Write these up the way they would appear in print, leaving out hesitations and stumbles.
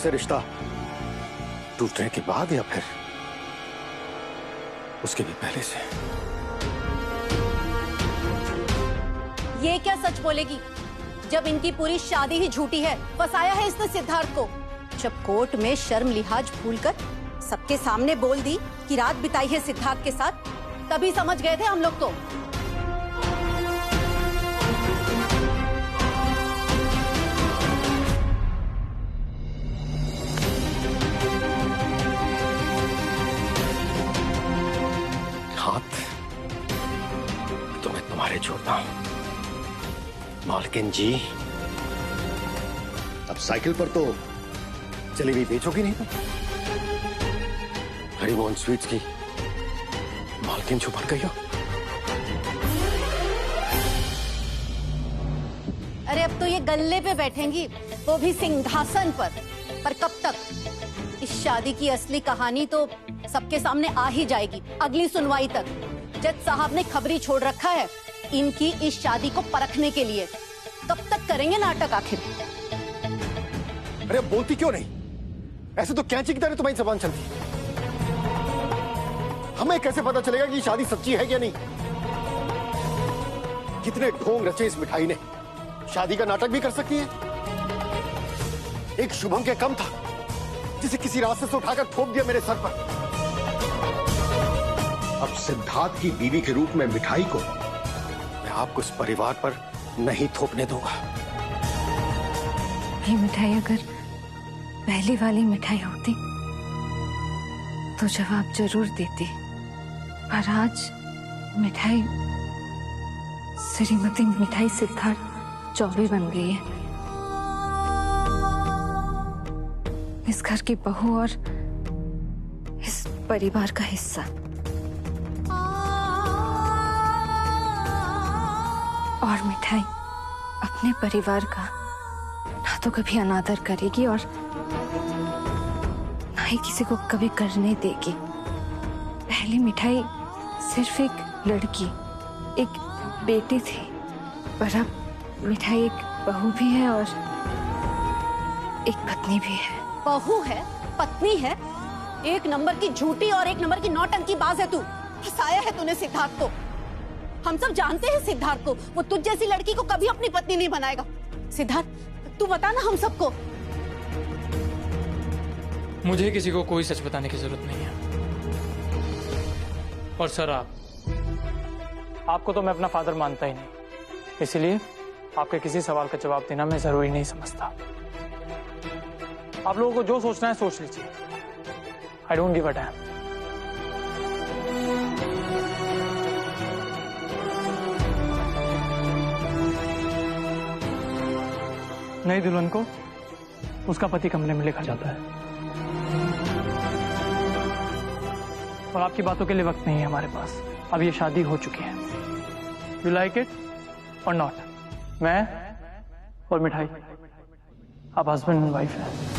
से रिश्ता टूटने के बाद या फिर उसके भी पहले से? ये क्या सच बोलेगी जब इनकी पूरी शादी ही झूठी है? फंसाया है इसने सिद्धार्थ को। जब कोर्ट में शर्म लिहाज भूलकर सबके सामने बोल दी कि रात बिताई है सिद्धार्थ के साथ, तभी समझ गए थे हम लोग तो। हाथ तो मैं तुम्हारे छोड़ता हूं मालकिन जी। अब साइकिल पर तो चली हुई बेचोगी नहीं? हरिमोहन स्वीट्स की मालकिन छुपा गई हो। अरे अब तो ये गल्ले पे बैठेंगी, वो भी सिंहासन पर कब तक? इस शादी की असली कहानी तो सबके सामने आ ही जाएगी अगली सुनवाई तक। जज साहब ने खबरी छोड़ रखा है इनकी इस शादी को परखने के लिए। कब तक करेंगे नाटक आखिर? अरे अब बोलती क्यों नहीं? ऐसे तो कैंची की तरह तुम्हारी जबान चलती। हमें कैसे पता चलेगा कि शादी सच्ची है या नहीं? कितने ढोंग रचे इस मिठाई ने। शादी का नाटक भी कर सकती है। एक शुभम के कम था जिसे किसी रास्ते से उठाकर ठोक दिया मेरे सर पर। अब सिद्धार्थ की बीवी के रूप में मिठाई को मैं आपको इस परिवार पर नहीं थोपने दूंगा। ये मिठाई अगर पहली वाली मिठाई होती तो जवाब जरूर देती, पर आज मिठाई श्रीमती मिठाई सिद्धार्थ चौबे बन गई है। इस घर की बहू और इस परिवार का हिस्सा। और मिठाई अपने परिवार का ना तो कभी अनादर करेगी और ना ही किसी को कभी करने देगी। पहली मिठाई सिर्फ एक लड़की, एक बेटी थी, पर अब मिठाई एक बहू भी है और एक पत्नी भी है। बहू है, पत्नी है, एक नंबर की झूठी और एक नंबर की नौटंकी बाज है तू। फंसाया है तूने सिद्धार्थ को। हम सब जानते हैं सिद्धार्थ को, वो तुझ जैसी लड़की को कभी अपनी पत्नी नहीं बनाएगा। सिद्धार्थ तू बता ना हम सबको। मुझे किसी को कोई सच बताने की जरूरत नहीं है। और सर आपको तो मैं अपना फादर मानता ही नहीं, इसलिए आपके किसी सवाल का जवाब देना मैं जरूरी नहीं समझता। आप लोगों को जो सोचना है सोच लीजिए। I don't give a dam. नई दुल्हन को उसका पति कमरे में लेकर जाता है और आपकी बातों के लिए वक्त नहीं है हमारे पास। अब ये शादी हो चुकी है। यू लाइक इट और नॉट? मैं और मिठाई आप हस्बैंड एंड वाइफ हैं।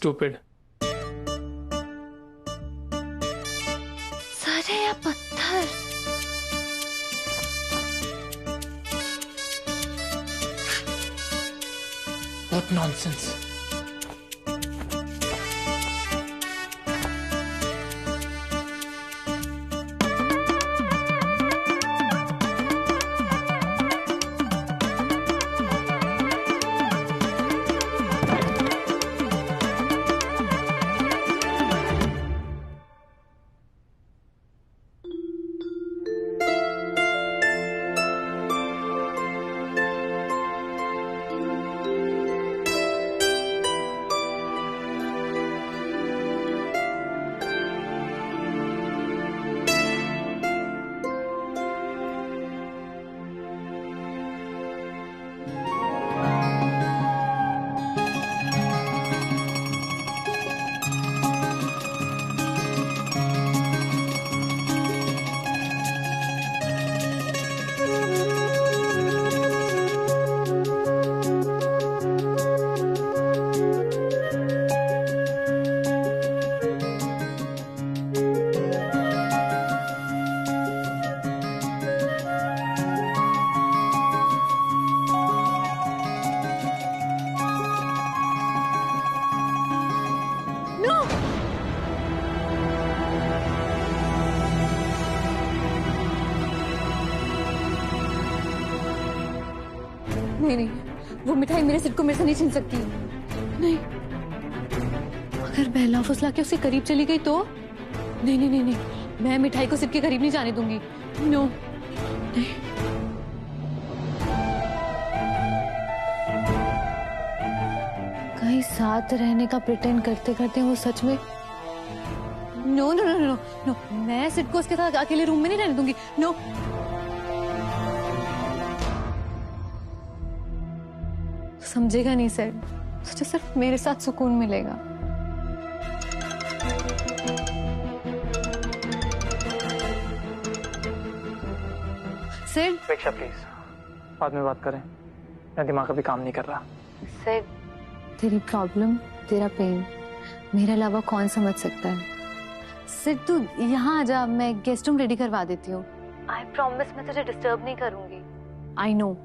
स्टूपिड। सर है या पत्थर? What nonsense। नहीं नहीं, वो मिठाई मेरे सिर को मेरे से नहीं छीन सकती। नहीं, अगर बेला फुसला के उसके करीब चली गई तो? नहीं नहीं नहीं नहीं, मैं मिठाई को सिर के करीब नहीं जाने दूंगी। नो नहीं। कहीं साथ रहने का प्रिटेंड करते करते वो सच में। No no no no no, मैं सिर को उसके साथ अकेले रूम में नहीं रहने दूंगी। नो। समझेगा नहीं सर, सोचा सिर्फ मेरे साथ सुकून मिलेगा। सर अपेक्षा प्लीज, बाद में बात करें, मेरा दिमाग अभी काम नहीं कर रहा। सर, तेरी प्रॉब्लम, तेरा पेन मेरे अलावा कौन समझ सकता है? सर तू यहाँ आ जा, मैं गेस्ट रूम रेडी करवा देती हूँ। आई प्रॉमिस मैं तुझे डिस्टर्ब नहीं करूंगी। I know